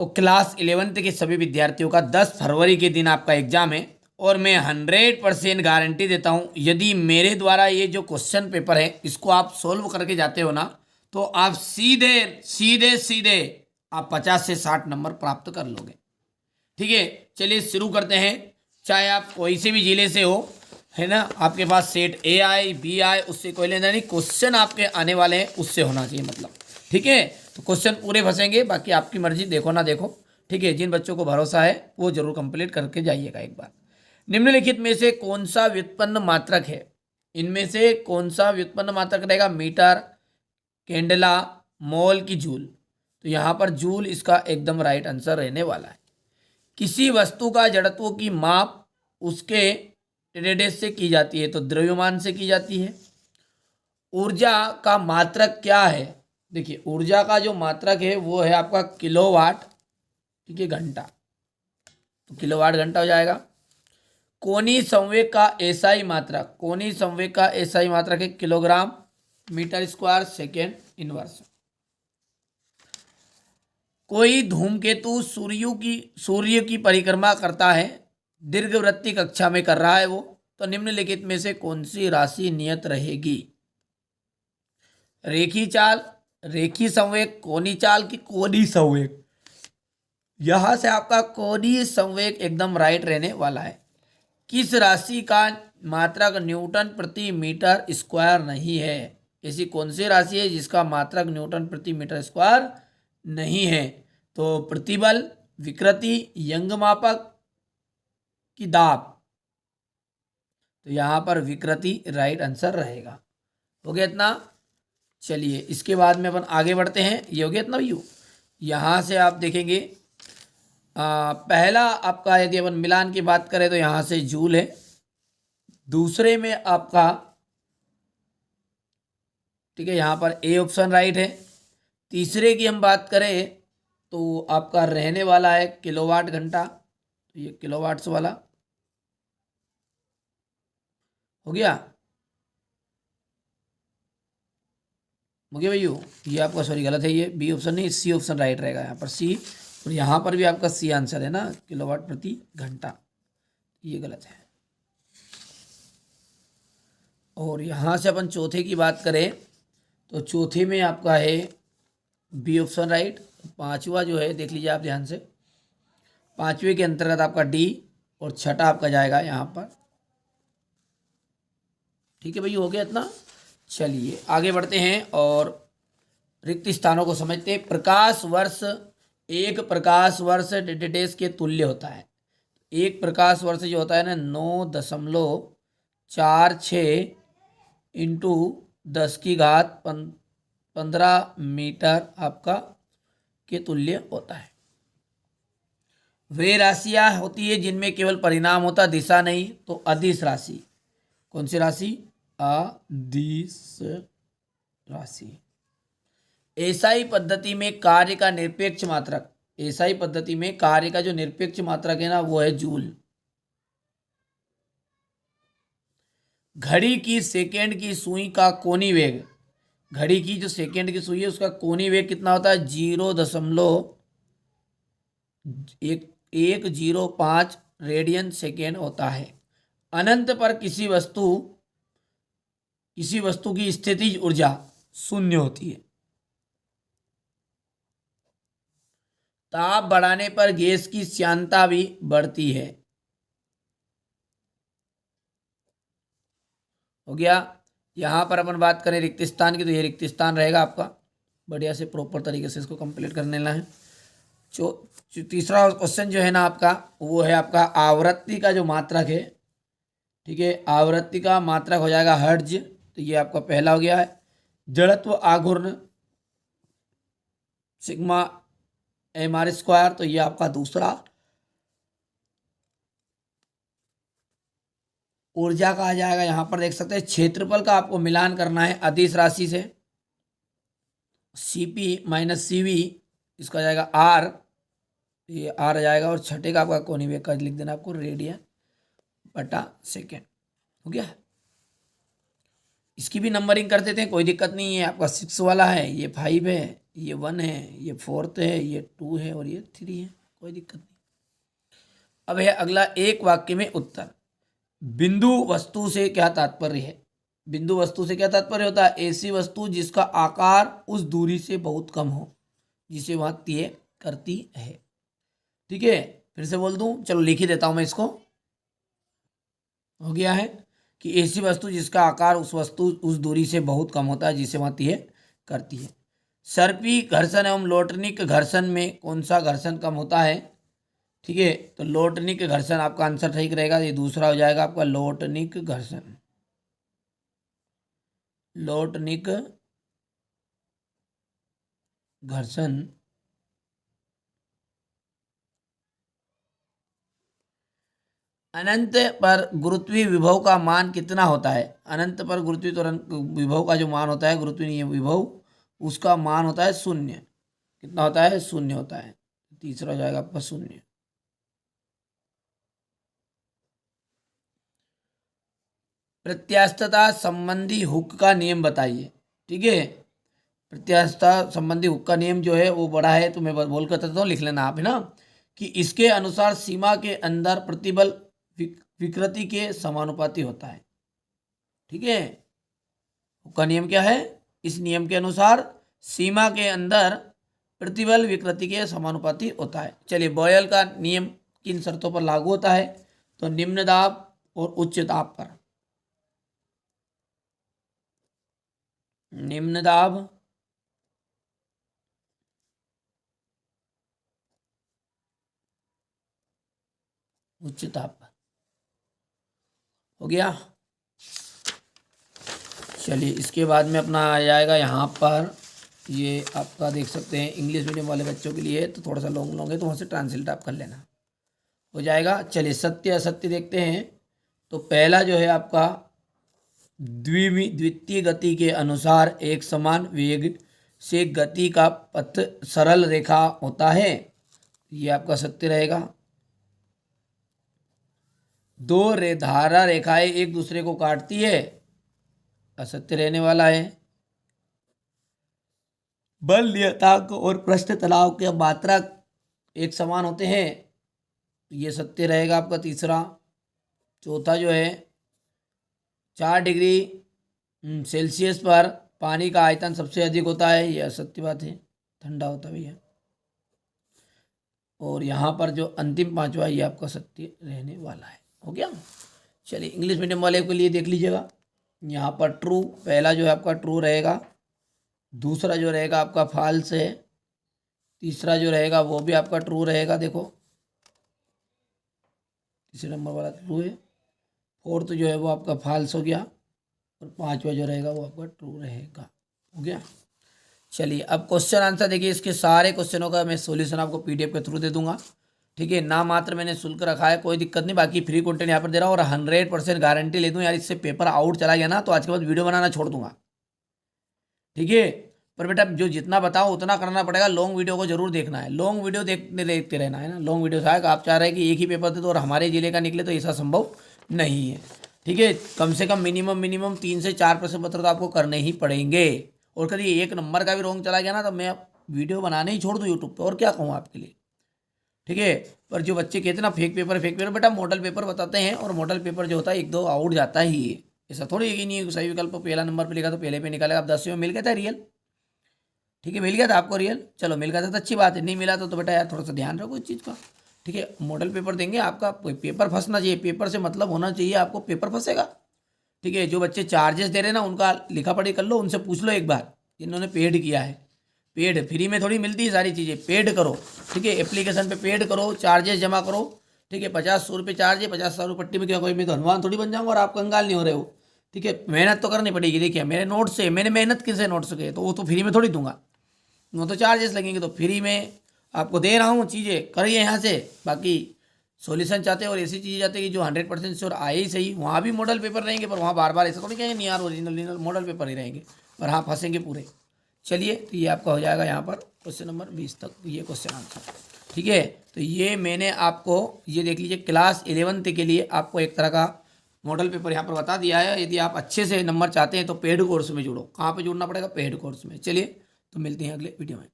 तो class 11th के सभी विद्यार्थियों का 10 फरवरी के दिन आपका एग्जाम है और मैं 100% गारंटी देता हूं, यदि मेरे द्वारा ये जो क्वेश्चन पेपर है इसको आप सोल्व करके जाते हो ना, तो आप सीधे सीधे सीधे आप 50 से 60 नंबर प्राप्त कर लोगे। ठीक है, चलिए शुरू करते हैं। चाहे आप कोई से भी जिले से हो, है ना, आपके पास सेट ए आए बी आए, उससे कोई लेना नहीं, क्वेश्चन आपके आने वाले हैं उससे होना चाहिए मतलब। ठीक है, तो क्वेश्चन पूरे फंसेंगे, बाकी आपकी मर्जी, देखो ना देखो। ठीक है, जिन बच्चों को भरोसा है वो जरूर कंप्लीट करके जाइएगा एक बार। निम्नलिखित में से कौन सा व्युत्पन्न मात्रक है? इनमें से कौन सा व्युत्पन्न मात्रक रहेगा? मीटर, कैंडला, मोल की जूल? तो यहाँ पर जूल इसका एकदम राइट आंसर रहने वाला है। किसी वस्तु का जड़त्व की माप उसके रेडियस से की जाती है, तो द्रव्यमान से की जाती है। ऊर्जा का मात्रक क्या है? देखिए, ऊर्जा का जो मात्रक है वो है आपका किलोवाट, ठीक है, घंटा, तो किलोवाट घंटा हो जाएगा। कोणीय संवेग का एसआई मात्रक, कोणीय संवेग का एसआई मात्रक है kilogram metre square second inverse. कोई धूमकेतु सूर्य की परिक्रमा करता है, दीर्घवृत्तीय कक्षा में कर रहा है वो, तो निम्नलिखित में से कौन सी राशि नियत रहेगी? रेखी चाल, रेखी संवेग, कोणीय चाल की कोणीय संवेग? यहां से आपका कोणीय संवेग एकदम राइट रहने वाला है। किस राशि का मात्रक न्यूटन प्रति मीटर स्क्वायर नहीं है? ऐसी कौन सी राशि है जिसका मात्रक न्यूटन प्रति मीटर स्क्वायर नहीं है? तो प्रतिबल, विकृति, यंग मापक की दाब? तो यहां पर विकृति राइट आंसर रहेगा। हो गया इतना? चलिए इसके बाद में अपन आगे बढ़ते हैं। ये हो गया इतना व्यू। यहां से आप देखेंगे पहला आपका, यदि अपन मिलान की बात करें तो यहां से जूल है, दूसरे में आपका, ठीक है, यहां पर ए ऑप्शन राइट है। तीसरे की हम बात करें तो आपका रहने वाला है किलोवाट घंटा, तो ये किलोवाट्स वाला हो गया। भैया, ये आपका सॉरी गलत है, ये बी ऑप्शन नहीं, सी ऑप्शन राइट रहेगा यहाँ पर, सी। और यहाँ पर भी आपका सी आंसर है ना, किलोवाट प्रति घंटा, ये गलत है। और यहाँ से अपन चौथे की बात करें तो चौथे में आपका है बी ऑप्शन राइट। पांचवा जो है देख लीजिए आप ध्यान से, पांचवे के अंतर्गत आपका डी, और छठा आपका जाएगा यहाँ पर। ठीक है भैया, हो गया इतना। चलिए आगे बढ़ते हैं और रिक्त स्थानों को समझते हैं। प्रकाश वर्ष, एक प्रकाश वर्ष डेडेस के तुल्य होता है। एक प्रकाश वर्ष जो होता है ना, 9.46 इंटू 10⁻15 मीटर आपका के तुल्य होता है। वे राशियां होती है जिनमें केवल परिणाम होता, दिशा नहीं, तो अदिश राशि। कौन सी राशि? अदिश राशि। एसआई पद्धति में कार्य का निरपेक्ष मात्रक, एसआई पद्धति में कार्य का जो निरपेक्ष मात्रक है ना वो है जूल। घड़ी की सेकेंड की सुई का कोणीय वेग, घड़ी की जो सेकेंड की सुई है उसका कोणीय वेग कितना होता है? 0.105 रेडियन सेकेंड होता है। अनंत पर किसी वस्तु की स्थितिज ऊर्जा शून्य होती है। ताप बढ़ाने पर गैस की श्यानता भी बढ़ती है। हो गया। यहां पर अपन बात करें रिक्त स्थान की, तो ये रिक्त स्थान रहेगा आपका। बढ़िया से प्रॉपर तरीके से इसको कंप्लीट करने लेना है। जो तीसरा क्वेश्चन जो है ना आपका, वो है आपका आवृत्ति का जो मात्रक है। ठीक है, आवृत्ति का मात्रक हो जाएगा हर्ट्ज, तो ये आपका पहला हो गया है। जड़त्व आघूर्ण सिग्मा एम आर स्क्वायर, तो ये आपका दूसरा। ऊर्जा का आ जाएगा, यहां पर देख सकते हैं क्षेत्रफल का आपको मिलान करना है अदिश राशि से, सीपी माइनस सीवी, इसका जाएगा आर, ये आर आ जाएगा। और छठे का आपका कोणीय वेग का लिख देना आपको रेडियन बटा सेकेंड। हो गया। इसकी भी नंबरिंग कर देते हैं, कोई दिक्कत नहीं है। आपका 6 वाला है, ये 5 है, ये 1 है, ये 4th है, ये 2 है और ये 3 है, कोई दिक्कत नहीं। अब है अगला, एक वाक्य में उत्तर। बिंदु वस्तु से क्या तात्पर्य है? बिंदु वस्तु से क्या तात्पर्य होता है? ऐसी वस्तु जिसका आकार उस दूरी से बहुत कम हो, जिसे वह तय करती है। ठीक है, फिर से बोल दूं, चलो लिख ही देता हूं मैं इसको। हो गया है कि ऐसी वस्तु जिसका आकार उस दूरी से बहुत कम होता है, जिसे वह तय करती है। सर्पी घर्षण एवं लोटनिक घर्षण में कौन सा घर्षण कम होता है? ठीक है, तो लोटनिक घर्षण आपका आंसर ठीक रहेगा। ये दूसरा हो जाएगा आपका लोटनिक घर्षण। लोटनिक घर्षण अनंत पर गुरुत्वीय विभव का मान कितना होता है? अनंत पर गुरुत्वीय त्वरण विभव का जो मान होता है, गुरुत्वीय विभव, उसका मान होता है 0। कितना होता है? 0 होता है। तीसरा हो जाएगा आपका 0। प्रत्यास्थता संबंधी हुक का नियम बताइए। ठीक है, प्रत्यास्थता संबंधी हुक का नियम जो है वो बड़ा है, तो मैं बोल कर देता हूँ, लिख लेना आप, है ना, कि इसके अनुसार सीमा के अंदर प्रतिबल विकृति के समानुपाती होता है। ठीक है, हुक का नियम क्या है? इस नियम के अनुसार सीमा के अंदर प्रतिबल विकृति के समानुपाती होता है। चलिए, बॉयल का नियम किन शर्तों पर लागू होता है? तो निम्न दाब और उच्च दाब पर। निम्न दाब उच्च ताप पर। हो गया। चलिए, इसके बाद में अपना आ जाएगा यहाँ पर, ये आपका देख सकते हैं, इंग्लिश मीडियम वाले बच्चों के लिए तो थोड़ा सा लॉन्ग है, तो वहाँ से ट्रांसलेट आप कर लेना, हो जाएगा। चलिए, सत्य असत्य देखते हैं। तो पहला जो है आपका, द्वितीय गति के अनुसार एक समान वेग से गति का पथ सरल रेखा होता है, ये आपका सत्य रहेगा। दो धारा रेखाएं एक दूसरे को काटती है, असत्य रहने वाला है। बल नियतांक और पृष्ठ तनाव के मात्रा एक समान होते हैं, ये सत्य रहेगा आपका तीसरा। चौथा जो है, 4 डिग्री सेल्सियस पर पानी का आयतन सबसे अधिक होता है, यह असत्य बात है, ठंडा होता है भैया। और यहाँ पर जो अंतिम पांचवा, ये आपका सत्य रहने वाला है। हो गया। चलिए, इंग्लिश मीडियम वाले के लिए देख लीजिएगा। यहाँ पर ट्रू, पहला जो है आपका ट्रू रहेगा, दूसरा जो रहेगा आपका फॉल्स है, तीसरा जो रहेगा वो भी आपका ट्रू रहेगा। देखो, तीसरे नंबर वाला ट्रू है, फोर्थ जो है वो आपका फॉल्स हो गया, और पांचवा जो रहेगा वो आपका ट्रू रहेगा। हो गया। चलिए, अब क्वेश्चन आंसर देखिए। इसके सारे क्वेश्चनों का मैं सॉल्यूशन आपको पीडीएफ के थ्रू दे दूंगा। ठीक है, ना मात्र मैंने शुल्क रखा है, कोई दिक्कत नहीं, बाकी फ्री कंटेंट यहाँ पर दे रहा हूँ, और 100% गारंटी ले दूँ यार, इससे पेपर आउट चला गया ना तो आज के बाद वीडियो बनाना छोड़ दूंगा। ठीक है, पर बेटा जो जितना बताओ उतना करना पड़ेगा। लॉन्ग वीडियो को जरूर देखना है, लॉन्ग वीडियो देखते रहना है ना। लॉन्ग वीडियो से आप चाह रहे हैं कि एक ही पेपर दे दो और हमारे जिले का निकले, तो ऐसा संभव नहीं है। ठीक है, कम से कम मिनिमम 3 से 4 प्रश्न पत्र तो आपको करने ही पड़ेंगे। और कभी 1 नंबर का भी रॉन्ग चला गया ना तो मैं वीडियो बनाने ही छोड़ दूँ यूट्यूब पर, और क्या कहूँ आपके लिए। ठीक है, पर जो बच्चे कहते ना फेक पेपर, बेटा मॉडल पेपर बताते हैं, और मॉडल पेपर जो होता है 1-2 आउट जाता ही है। ऐसा थोड़ी है कि नहीं सही विकल्प पहला नंबर पे लिखा तो पहले पे निकालेगा। अब 10वीं में मिल गया था रियल, ठीक है, मिल गया था आपको रियल, चलो मिल गया था तो अच्छी बात है, नहीं मिला तो बेटा यार थोड़ा सा ध्यान रखो इस चीज़ का। ठीक है, मॉडल पेपर देंगे, आपका पेपर फंसना चाहिए, पेपर से मतलब होना चाहिए आपको, पेपर फंसेगा। ठीक है, जो बच्चे चार्जेस दे रहे हैं ना, उनका लिखा पढ़ी कर लो, उनसे पूछ लो एक बार, इन्होंने पेड किया है। पेड, फ्री में थोड़ी मिलती है सारी चीज़ें, पेड करो। ठीक है, एप्लीकेशन पे पेड करो, चार्जेस जमा करो। ठीक है, 50-100 रुपये चार्ज है, 50 रुपये पट्टी में क्या कोई मैं तो हनुमान थोड़ी बन जाऊँगा और आप कंगाल नहीं हो रहे हो। ठीक है, मेहनत तो करनी पड़ेगी। देखिए, मेरे नोट्स से मैंने मेहनत किसे नोट्स के, तो वो तो फ्री में थोड़ी दूंगा, वो तो चार्जेस लगेंगे। तो फ्री में आपको दे रहा हूँ, चीज़ें करिए यहाँ से। बाकी सॉल्यूशन चाहते हैं और ऐसी चीज़ें चाहते हैं कि जो 100% श्योर आए ही सही, वहाँ भी मॉडल पेपर रहेंगे, पर वहाँ बार बार ऐसा थोड़ी कहेंगे नहीं यार ओरिजिनल मॉडल पेपर ही रहेंगे, पर हाँ फंसेंगे पूरे। चलिए, तो ये आपका हो जाएगा यहाँ पर क्वेश्चन नंबर 20 तक ये क्वेश्चन आंसर। ठीक है, तो ये मैंने आपको, ये देख लीजिए, क्लास 11th के लिए आपको एक तरह का मॉडल पेपर यहाँ पर बता दिया है। यदि आप अच्छे से नंबर चाहते हैं तो पेड कोर्स में जुड़ो। कहाँ पे जुड़ना पड़ेगा? पेड कोर्स में। चलिए, तो मिलते हैं अगले वीडियो में।